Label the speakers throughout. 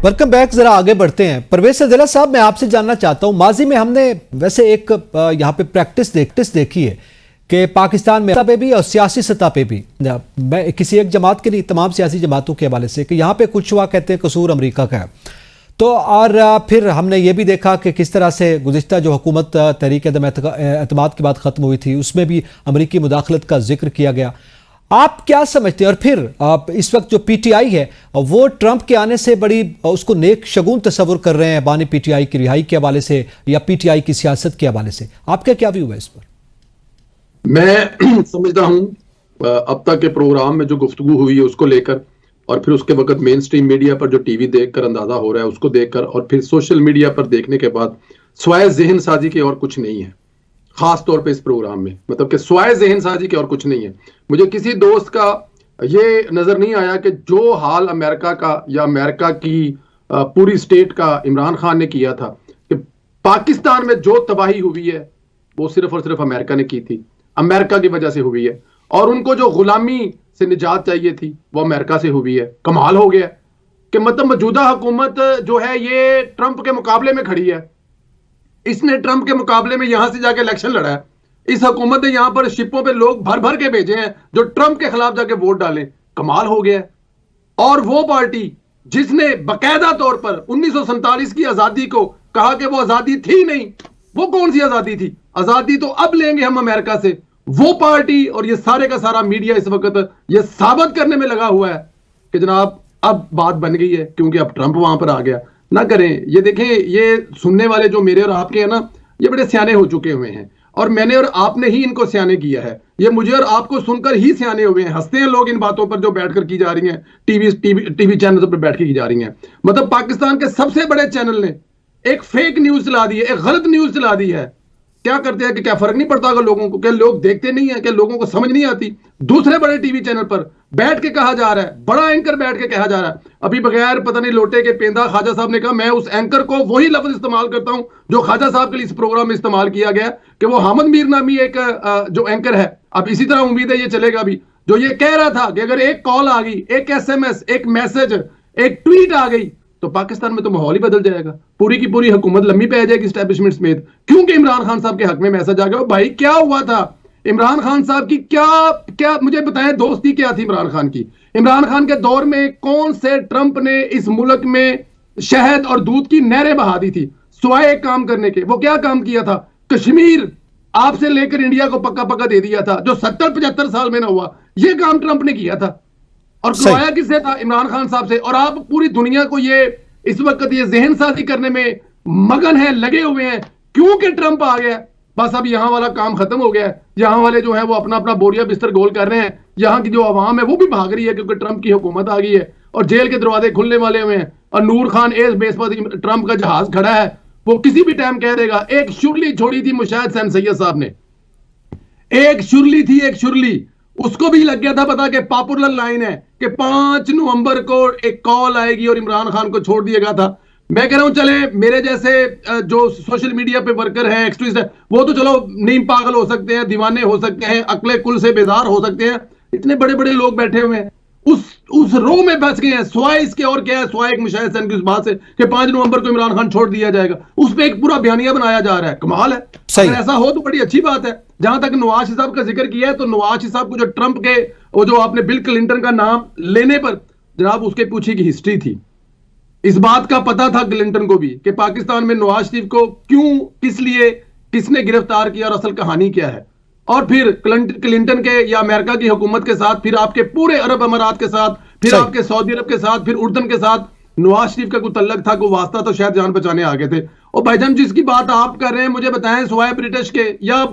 Speaker 1: Welcome back. जरा आगे बढ़ते हैं। परवेज सदेला साहब, मैं आपसे जानना चाहता हूं, माजी में हमने वैसे एक यहाँ पे प्रैक्टिस देखी है कि पाकिस्तान में सतह पे भी और सियासी सतह पे भी, मैं किसी एक जमात के लिए तमाम सियासी जमातों के हवाले से, कि यहाँ पे कुछ हुआ कहते हैं कसूर अमेरिका का है। तो और फिर हमने ये भी देखा कि किस तरह से गुज़िश्ता जो हुकूमत तहरीक एतमाद के बाद ख़त्म हुई थी उसमें भी अमरीकी मुदाखलत का जिक्र किया गया। आप क्या समझते हैं? और फिर आप इस वक्त जो पीटीआई है वो ट्रंप के आने से बड़ी उसको नेक शगुन तस्वुर कर रहे हैं, बानी पीटीआई की रिहाई के हवाले से या पीटीआई की सियासत के हवाले से। आपका क्या व्यू है इस पर?
Speaker 2: मैं समझता हूं अब तक के प्रोग्राम में जो गुफ्तगू हुई है उसको लेकर, और फिर उसके वक्त मेन स्ट्रीम मीडिया पर जो टीवी देखकर अंदाजा हो रहा है उसको देखकर, और फिर सोशल मीडिया पर देखने के बाद स्वाय ज़हन साजी के और कुछ नहीं है। खास तौर पे इस प्रोग्राम में मतलब कि स्वाय ज़हन साजी के और कुछ नहीं है। मुझे किसी दोस्त का ये नजर नहीं आया कि जो हाल अमेरिका का या अमेरिका की पूरी स्टेट का इमरान खान ने किया था, कि पाकिस्तान में जो तबाही हुई है वो सिर्फ और सिर्फ अमेरिका ने की थी, अमेरिका की वजह से हुई है। और उनको जो गुलामी से निजात चाहिए थी वो अमेरिका से हुई है। कमाल हो गया कि मतलब मौजूदा हुकूमत जो है ये ट्रंप के मुकाबले में खड़ी है। इसने ट्रंप के मुकाबले में यहां से जाके इलेक्शन लड़ा है। इस हुकूमत ने यहां पर शिपों पे लोग भर भर के भेजे हैं जो ट्रंप के खिलाफ जाके वोट डालें। कमाल हो गया। और वो पार्टी जिसने बाकायदा तौर पर 1947 की आजादी को कहा कि वो आजादी थी नहीं, वो कौन सी आजादी थी? आजादी तो अब लेंगे हम अमेरिका से। वो पार्टी और ये सारे का सारा मीडिया इस वक्त ये साबित करने में लगा हुआ है कि जनाब अब बात बन गई है, क्योंकि अब ट्रंप वहां पर आ गया। ना करें ये। देखें, ये सुनने वाले जो मेरे और आपके हैं ना, ये बड़े सियाने हो चुके हुए हैं, और मैंने और आपने ही इनको सियाने किया है। ये मुझे और आपको सुनकर ही सियाने हुए हैं। हंसते हैं लोग इन बातों पर जो बैठकर की जा रही हैं, टीवी चैनल पर बैठ के की जा रही हैं। मतलब पाकिस्तान के सबसे बड़े चैनल ने एक फेक न्यूज चला दी है, एक गलत न्यूज चला दी है। क्या करते हैं कि क्या फर्क नहीं पड़ता अगर लोगों को? क्या लोग देखते नहीं है? क्या लोगों को समझ नहीं आती? दूसरे बड़े टीवी चैनल पर बैठ के कहा जा रहा है, बड़ा एंकर बैठ के कहा जा रहा है। अभी बगैर पता नहीं लोटे के पेंदा ख्वाजा साहब ने कहा, मैं उस एंकर को वही लफ्ज इस्तेमाल करता हूं जो ख्वाजा साहब के लिए इस प्रोग्राम में इस्तेमाल किया गया, कि वो हामिद मीर नामी एक जो एंकर है। अब इसी तरह उम्मीद है ये चलेगा भी, जो ये कह रहा था कि अगर एक कॉल आ गई, एक SMS, एक मैसेज, एक ट्वीट आ गई तो पाकिस्तान में तो माहौल ही बदल जाएगा। पूरी की पूरी हुकूमत लम्बी पे आ जाएगी एस्टैब्लिशमेंट समेत, क्योंकि इमरान खान साहब के हक में मैसेज आ गया। भाई क्या हुआ था इमरान खान साहब की? क्या मुझे बताएं, दोस्ती क्या थी इमरान खान की? इमरान खान के दौर में कौन से ट्रंप ने इस मुल्क में शहद और दूध की नहरें बहा दी थी सिवाय एक काम करने के? वो क्या काम किया था? कश्मीर आपसे लेकर इंडिया को पक्का पक्का दे दिया था, जो 70-75 साल में ना हुआ। ये काम ट्रंप ने किया था, और करवाया किससे था? इमरान खान साहब से। और आप पूरी दुनिया को ये इस वक्त ये जहन साजी करने में मगन है, लगे हुए हैं, क्योंकि ट्रंप आ गया। बस अब यहां वाला काम खत्म हो गया है। यहां वाले जो है वो अपना अपना बोरिया बिस्तर गोल कर रहे हैं। यहां की जो आवाम है वो भी भाग रही है, क्योंकि ट्रंप की हुकूमत आ गई है और जेल के दरवाजे खुलने वाले हुए हैं। और नूर खान एयर बेस पर ट्रंप का जहाज खड़ा है, वो किसी भी टाइम कह देगा। एक शुरली छोड़ी थी मुशाहिद हुसैन सैयद साहब ने, एक शुरली थी, एक शुरली। उसको भी लग गया था पता कि पॉपुलर लाइन है कि 5 नवंबर को एक कॉल आएगी और इमरान खान को छोड़ दिया गया था। मैं कह रहा हूं चले मेरे जैसे जो सोशल मीडिया पे वर्कर हैं, एक्सट्रीमिस्ट है, वो तो चलो नीम पागल हो सकते हैं, दीवाने हो सकते हैं, अकले कुल से बेजार हो सकते हैं। इतने बड़े बड़े लोग बैठे हुए हैं उस रो में फंस गए हैं। स्वाय इसके और क्या है? स्वाय एक मुशाहिद हुसैन की उस बात से कि 5 नवंबर को इमरान खान छोड़ दिया जाएगा, उस पर एक पूरा बयानिया बनाया जा रहा है। कमाल है। अगर ऐसा हो तो बड़ी अच्छी बात है। जहां तक नवाज साहब का जिक्र किया है, तो नवाज साहब को जो ट्रंप के वो जो आपने बिल क्लिंटन का नाम लेने पर जनाब उसके पीछे की हिस्ट्री थी। इस बात का पता था क्लिंटन को भी कि पाकिस्तान में नवाज शरीफ को क्यों, किस लिए, किसने गिरफ्तार किया और असल कहानी क्या है। और फिर क्लिंटन के या अमेरिका की हुकूमत के साथ, फिर आपके पूरे अरब अमारात के साथ, फिर आपके सऊदी अरब के साथ, फिर उर्दन के साथ नवाज शरीफ का कोई तल्लक था, कोई वास्ता, तो शायद जान बचाने आ गए थे। और भाईजान जिसकी बात आप कर रहे हैं, मुझे बताएं सिवाय ब्रिटिश के या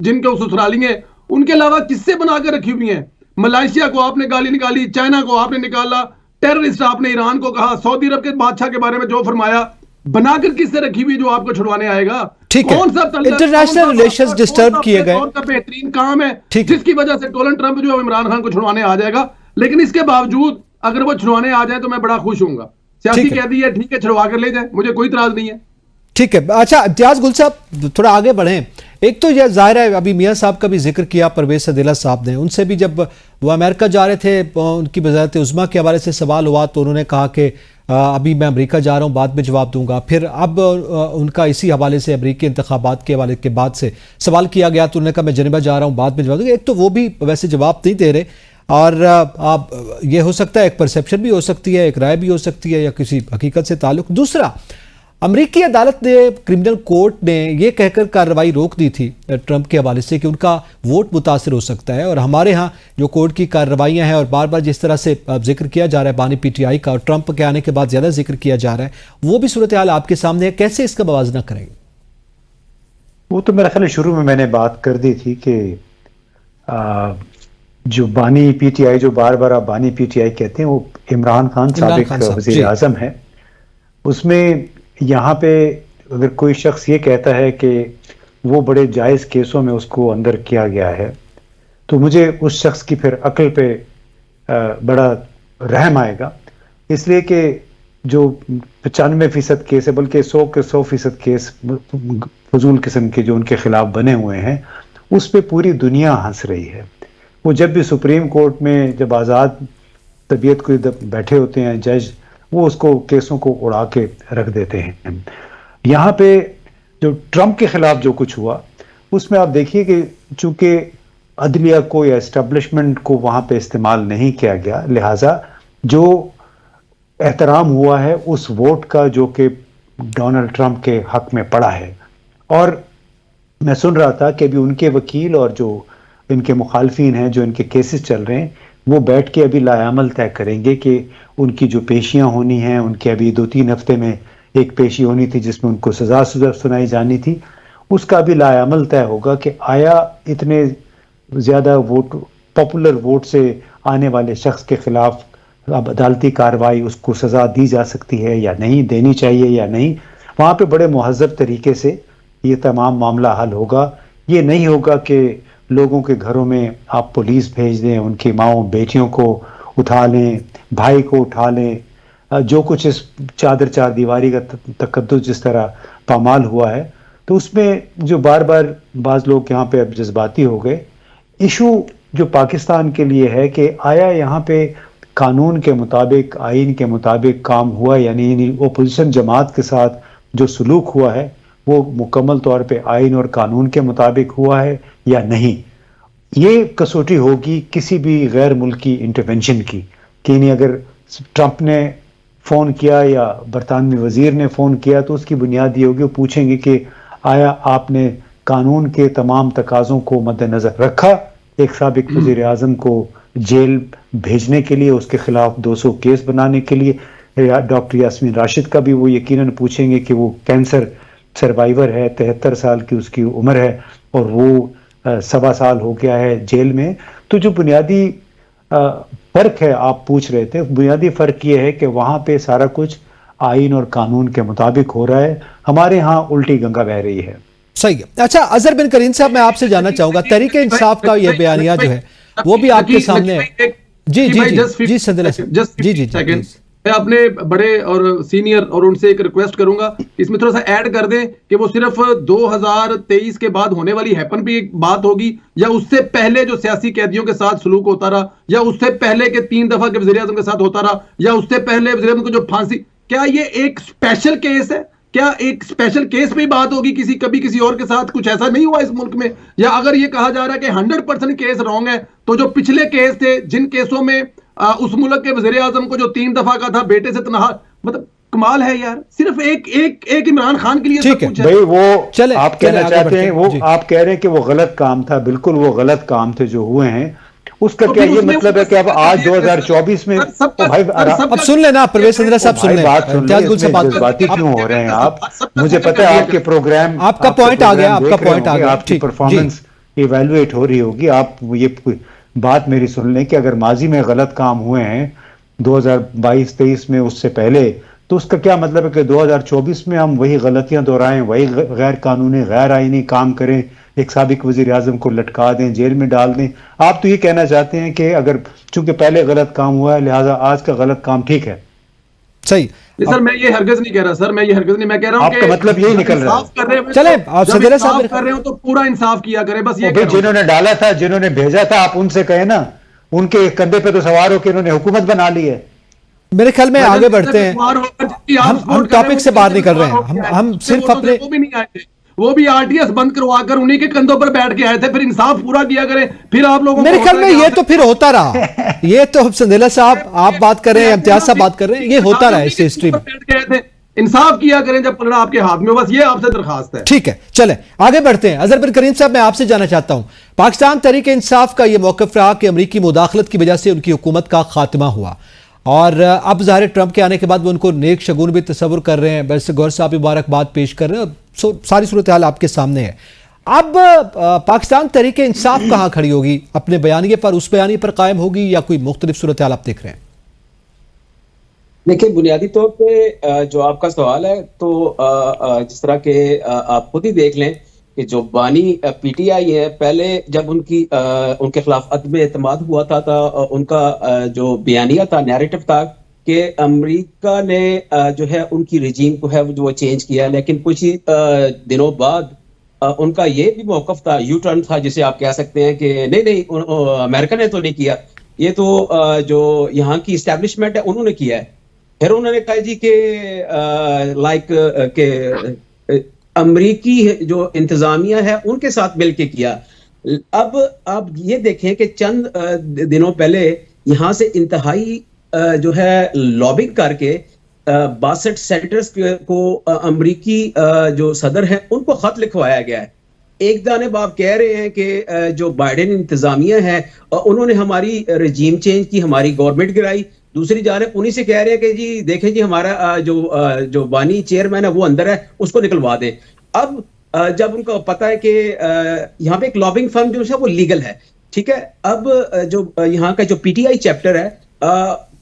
Speaker 2: जिनके ससुराली हैं, उनके अलावा किससे बना कर रखी हुई हैं? मलेशिया को आपने गाली निकाली, चाइना को आपने निकाला, टेररिस्ट आपने ईरान को कहा, सऊदी अरब के बादशाह के बारे में जो फरमाया, बनाकर किससे रखी हुई जो आपको छुड़वाने आएगा?
Speaker 1: ठीक है, इंटरनेशनल रिलेशंस डिस्टर्ब किए गए,
Speaker 2: बेहतरीन काम है जिसकी वजह से डोनाल्ड ट्रंप जो इमरान खान को छुड़वाने आ जाएगा। लेकिन इसके बावजूद अगर वो छुड़वाने आ जाए तो मैं बड़ा खुश हूंगा। सियासी कह दी है, ठीक है, छुड़वा कर ले जाए, मुझे कोई इतराज नहीं है।
Speaker 1: ठीक है। अच्छा इम्तियाज गुल साहब, थोड़ा आगे बढ़ें। एक तो यह जाहिर है, अभी मियां साहब का भी जिक्र किया परवेज सदेला साहब ने, उनसे भी जब वो अमेरिका जा रहे थे उनकी वज़ारत उज़्मा के हवाले से सवाल हुआ तो उन्होंने कहा कि अभी मैं अमेरिका जा रहा हूं, बाद में जवाब दूंगा। फिर अब उनका इसी हवाले से अमेरिकी इंतखाबात के हवाले के बाद से सवाल किया गया तो उन्होंने कहा मैं जेनेवा जा रहा हूं, बाद में जवाब दूंगा। एक तो वो भी वैसे जवाब नहीं दे रहे, और आप ये हो सकता है एक परसेप्शन भी हो सकती है, एक राय भी हो सकती है, या किसी हकीकत से ताल्लुक। दूसरा, अमेरिकी अदालत ने, क्रिमिनल कोर्ट ने ये कहकर कार्रवाई रोक दी थी ट्रंप के हवाले से कि उनका वोट मुतासर हो सकता है, और हमारे यहाँ जो कोर्ट की कार्रवाइयाँ हैं और बार बार जिस तरह से जिक्र किया जा रहा है बानी पीटीआई का, और ट्रंप के आने के बाद ज़्यादा जिक्र किया जा रहा है, वो भी सूरत हाल आपके सामने है। कैसे इसका मवाजना करेंगे?
Speaker 3: वो तो मेरा ख्याल शुरू में मैंने बात कर दी थी कि जो बानी पीटीआई, जो बार बार आप बानी पीटीआई कहते हैं, वो इमरान खान साबिक वज़ीर आज़म है। उसमें यहाँ पे अगर कोई शख्स ये कहता है कि वो बड़े जायज़ केसों में उसको अंदर किया गया है, तो मुझे उस शख्स की फिर अक्ल पे बड़ा रहम आएगा, इसलिए कि जो 95% केस है, बल्कि 100 के 100% केस फजूल किस्म के जो उनके खिलाफ बने हुए हैं, उस पे पूरी दुनिया हंस रही है। वो जब भी सुप्रीम कोर्ट में जब आज़ाद तबीयत को बैठे होते हैं जज, वो उसको केसों को उड़ा के रख देते हैं। यहाँ पे जो ट्रंप के खिलाफ जो कुछ हुआ, उसमें आप देखिए कि चूंकि अदलिया को या एस्टेब्लिशमेंट को वहाँ पे इस्तेमाल नहीं किया गया, लिहाजा जो एहतराम हुआ है उस वोट का जो कि डोनाल्ड ट्रंप के हक में पड़ा है। और मैं सुन रहा था कि अभी उनके वकील और जो इनके मुखालफिन हैं, जो इनके केसेस चल रहे हैं, वो बैठ के अभी लायामल तय करेंगे कि उनकी जो पेशियां होनी हैं, उनके अभी 2-3 हफ्ते में एक पेशी होनी थी जिसमें उनको सजा सुनाई जानी थी, उसका भी लायामल तय होगा कि आया इतने ज़्यादा वोट, पॉपुलर वोट से आने वाले शख्स के खिलाफ अब अदालती कार्रवाई, उसको सज़ा दी जा सकती है या नहीं, देनी चाहिए या नहीं। वहाँ पे बड़े मुहज़्ज़ब तरीके से ये तमाम मामला हल होगा। ये नहीं होगा कि लोगों के घरों में आप पुलिस भेज दें, उनकी माओं बेटियों को उठा लें, भाई को उठा लें। जो कुछ इस चादर चार दीवारी का तकद्दुस जिस तरह पामाल हुआ है, तो उसमें जो बार बार बाज़ लोग यहाँ पे अब जज्बाती हो गए। इशू जो पाकिस्तान के लिए है कि आया यहाँ पे कानून के मुताबिक, आइन के मुताबिक काम हुआ, यानी ओपोजिशन जमात के साथ जो सलूक हुआ है वो मुकम्मल तौर पे आइन और कानून के मुताबिक हुआ है या नहीं। ये कसौटी होगी किसी भी गैर मुल्की इंटरवेंशन की, कि नहीं अगर ट्रंप ने फ़ोन किया या बरतानवी वज़ीर ने फ़ोन किया तो उसकी बुनियाद ये होगी, वो पूछेंगे कि आया आपने कानून के तमाम तकाज़ों को मद्देनज़र रखा एक साबिक वज़ीर आज़म को जेल भेजने के लिए, उसके खिलाफ 200 केस बनाने के लिए। डॉक्टर यास्मीन राशिद का भी वो यकीनन पूछेंगे कि वो कैंसर सर्वाइवर है, 73 साल की उसकी उम्र है और वो 1.25 साल हो गया है जेल में। तो जो बुनियादी फ़र्क है आप पूछ रहे थे, बुनियादी फ़र्क ये है कि वहाँ पे सारा कुछ आइन और कानून के मुताबिक हो रहा है, हमारे यहाँ उल्टी गंगा बह रही है।
Speaker 1: सही है। अच्छा, अजहर बिन करीम साहब, मैं आपसे जानना चाहूंगा, तहरीक इंसाफ का ये बयानिया जो है वो भी आपके सामने है। जी जी जी जी संदला जी जी जी,
Speaker 2: मैं अपने बड़े और सीनियर और उनसे एक रिक्वेस्ट करूंगा, इसमें थोड़ा सा ऐड कर दें कि वो सिर्फ 2023 के बाद होने वाली हैपन भी एक बात होगी, या उससे पहले जो सियासी कैदियों के साथ सलूक होता रहा, या उससे पहले के 3 दफा के वज़ीर आज़म के साथ होता रहा, या उससे पहले वज़ीर आज़म को जो फांसी, क्या ये एक स्पेशल केस है? क्या एक स्पेशल केस पे बात होगी? कभी किसी और के साथ कुछ ऐसा नहीं हुआ इस मुल्क में? या अगर ये कहा जा रहा है कि 100% केस रॉन्ग है, तो जो पिछले केस थे, जिन केसों में उस मुल्क के वज़ीर आज़म को जो 3 दफा का था बेटे से तनहा, मतलब कमाल है यार। सिर्फ एक इमरान खान के लिए सब कुछ है।
Speaker 3: भाई वो चले, आप कहना चाहते हैं, वो आप कह रहे हैं कि वो गलत काम था। बिल्कुल वो गलत काम थे जो हुए हैं, उसका क्या ये मतलब है कि अब आज 2024 में भाई
Speaker 1: अब सुन लेना परवेज संदला साहब, सुन लें,
Speaker 3: जज्बाती क्यों हो रहे हैं आप? मुझे पता है आपके प्रोग्राम,
Speaker 1: आपका पॉइंट आ गया, आपका पॉइंट आ गया,
Speaker 3: आपकी परफॉर्मेंस इवैल्यूएट हो रही होगी। आप ये बात मेरी सुन लें कि अगर माजी में गलत काम हुए हैं 2022-23 में, उससे पहले, तो उसका क्या मतलब है कि 2024 में हम वही गलतियां दोहराएं, वही गैर कानूनी गैर आईनी काम करें, एक साबिक वज़ीर आज़म को लटका दें, जेल में डाल दें? आप तो ये कहना चाहते हैं कि अगर चूंकि पहले गलत काम हुआ है लिहाजा आज का गलत काम ठीक है।
Speaker 1: सही
Speaker 2: सर, मैं ये हरगिज़ नहीं कह रहा सर, मैं ये हरगिज़ नहीं, मैं कह रहा हूं
Speaker 3: आपका मतलब यही निकल रहा है।
Speaker 1: चले आप सदर साहब
Speaker 2: कर रहे हो तो पूरा इंसाफ किया करें, बस ये।
Speaker 3: जिन्होंने डाला था, जिन्होंने भेजा था, आप उनसे कहें ना, उनके कंधे पे तो सवार हो के इन्होंने हुकूमत बना ली है।
Speaker 1: میرے خیال میں آگے بڑھتے ہیں, ہم ٹاپک سے باہر نکل رہے ہیں, ہم صرف اپنے
Speaker 2: وہ بھی نہیں آئے تھے, وہ بھی آر ٹی ایس بند کروا کر انہی کے کندھوں پر بیٹھ کے آئے تھے, پھر انصاف پورا کیا کریں, پھر آپ لوگوں
Speaker 1: میرے خیال میں یہ تو پھر ہوتا رہا, یہ تو سندیلا صاحب آپ بات کر رہے ہیں, امتیاز صاحب بات کر رہے ہیں, یہ ہوتا رہا اس ہسٹری میں.
Speaker 2: انصاف کیا کریں جب پلڑا آپ کے ہاتھ میں, بس یہ آپ سے درخواست ہے.
Speaker 1: ٹھیک ہے, چلیں آگے بڑھتے ہیں. اظہر بن کریم صاحب, میں آپ سے جاننا چاہتا ہوں, پاکستان تحریک انصاف کا یہ موقف رہا کہ امریکی مداخلت کی وجہ سے ان کی حکومت کا خاتمہ ہوا, اور اب ظاہر ٹرمپ کے آنے کے بعد وہ ان کو نیک شگون بھی تصور کر رہے ہیں, ویسے گور صاحب مبارکباد پیش کر رہے ہیں, ساری صورتحال آپ کے سامنے ہے. اب پاکستان تحریک انصاف کہاں کھڑی ہوگی؟ اپنے بیانیے پر, اس بیانیے پر قائم ہوگی, یا کوئی مختلف صورتحال آپ دیکھ رہے ہیں؟
Speaker 4: دیکھیں, بنیادی طور پہ جو آپ کا سوال ہے, تو جس طرح کہ آپ خود ہی دیکھ لیں کہ جو بانی پی ٹی آئی ہے, پہلے جب ان کے خلاف عدم اعتماد ہوا تھا, ان کا جو بیانیہ تھا, نیریٹو تھا کہ امریکہ نے جو ہے ان کی رجیم کو ہے وہ چینج کیا, لیکن کچھ ہی دنوں بعد ان کا یہ بھی موقف تھا, یو ٹرن تھا جسے آپ کہہ سکتے ہیں, کہ نہیں امریکہ نے تو نہیں کیا, یہ تو جو یہاں کی اسٹیبلشمنٹ ہے انہوں نے کیا ہے. پھر انہوں نے کہا جی کہ کہ امریکی جو انتظامیہ ہے ان کے ساتھ مل کے کیا. اب آپ یہ دیکھیں کہ چند دنوں پہلے یہاں سے انتہائی جو ہے لابنگ کر کے 62 سینیٹرز کو امریکی جو صدر ہیں ان کو خط لکھوایا گیا ہے. ایک جانب آپ کہہ رہے ہیں کہ جو بائیڈن انتظامیہ ہے انہوں نے ہماری رجیم چینج کی, ہماری گورنمنٹ گرائی, دوسری جانب انہی سے کہہ رہے ہیں کہ جی دیکھیں جی ہمارا جو بانی چیئرمین ہے وہ اندر ہے, اس کو نکلوا دیں. اب جب ان کو پتا ہے کہ یہاں پہ ایک لابنگ فرم جو ہے وہ لیگل ہے, ٹھیک ہے, اب جو یہاں کا جو پی ٹی آئی چیپٹر ہے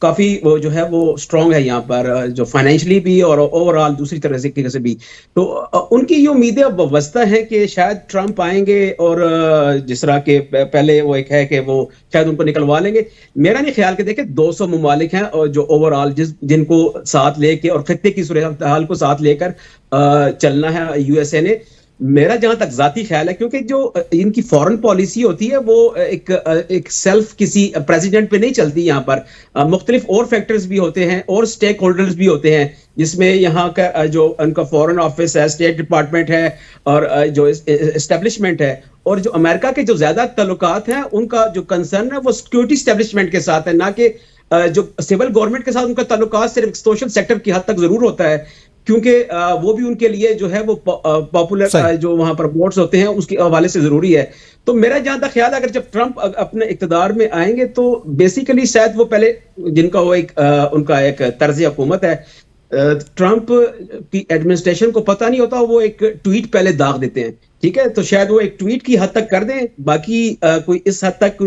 Speaker 4: کافی وہ جو ہے وہ اسٹرانگ ہے یہاں پر, جو فائنینشلی بھی اور اوور آل دوسری طرح سے بھی, تو ان کی یہ امیدیں اب وابستہ ہیں کہ شاید ٹرمپ آئیں گے اور جس طرح کہ پہلے وہ ایک ہے کہ وہ شاید ان کو نکلوا لیں گے. میرا نہیں خیال کہ دیکھیں 200 ممالک ہیں اور جو اوور آل جن کو ساتھ لے کے اور خطے کی صورتحال کو ساتھ لے کر چلنا ہے یو ایس اے نے. میرا جہاں تک ذاتی خیال ہے, کیونکہ جو ان کی فورن پالیسی ہوتی ہے وہ ایک سیلف کسی پریزیڈنٹ پہ نہیں چلتی, یہاں پر مختلف اور فیکٹرز بھی ہوتے ہیں اور سٹیک ہولڈرز بھی ہوتے ہیں, جس میں یہاں کا جو ان کا فورن آفس ہے, اسٹیٹ ڈپارٹمنٹ ہے, اور جو اسٹیبلشمنٹ ہے, اور جو امریکہ کے جو زیادہ تعلقات ہیں ان کا جو کنسرن ہے وہ سیکورٹی اسٹیبلشمنٹ کے ساتھ ہے, نہ کہ جو سول گورنمنٹ کے ساتھ ان کا تعلقات صرف سوشل سیکٹر کی حد تک ضرور ہوتا ہے, کیونکہ وہ بھی ان کے لیے جو ہے وہ پاپولر جو وہاں پر ووٹس ہوتے ہیں اس کے حوالے سے ضروری ہے. تو میرا جہاں تک خیال ہے اگر جب ٹرمپ اپنے اقتدار میں آئیں گے تو بیسیکلی شاید وہ پہلے جن کا وہ ان کا ایک طرز حکومت ہے, ٹرمپ کی ایڈمنسٹریشن کو پتہ نہیں ہوتا, وہ ایک ٹویٹ پہلے داغ دیتے ہیں, ٹھیک ہے, تو شاید وہ ایک ٹویٹ کی حد تک کر دیں, باقی کوئی اس حد تک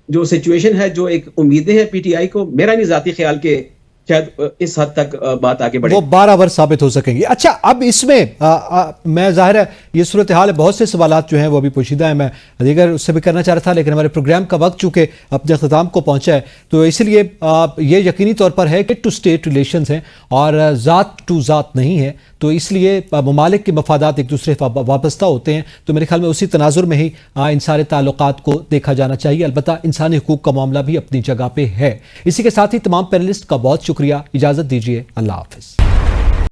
Speaker 4: جو سچویشن ہے, جو ایک امیدیں ہیں پی ٹی آئی کو, میرا نہیں ذاتی خیال کہ شاید اس حد تک بات آگے بڑھے,
Speaker 1: وہ 12 ور ثابت ہو سکیں گی. اچھا, اب اس میں ظاہر ہے یہ صورتحال ہے, بہت سے سوالات جو ہیں وہ ابھی پوشیدہ ہیں, میں دیگر اس سے بھی کرنا چاہ رہا تھا, لیکن ہمارے پروگرام کا وقت چونکہ اپنے اختتام کو پہنچا ہے, تو اس لیے یہ یقینی طور پر ہے کہ ٹو سٹیٹ ریلیشنز ہیں اور ذات ٹو ذات نہیں ہے, تو اس لیے ممالک کے مفادات ایک دوسرے وابستہ ہوتے ہیں. تو میرے خیال میں اسی تناظر میں ہی ان سارے تعلقات کو دیکھا جانا چاہیے. البتہ انسانی حقوق کا معاملہ بھی اپنی جگہ پہ ہے. اسی کے ساتھ ہی تمام پینلسٹ کا بہت شکریہ, اجازت دیجیے, اللہ حافظ.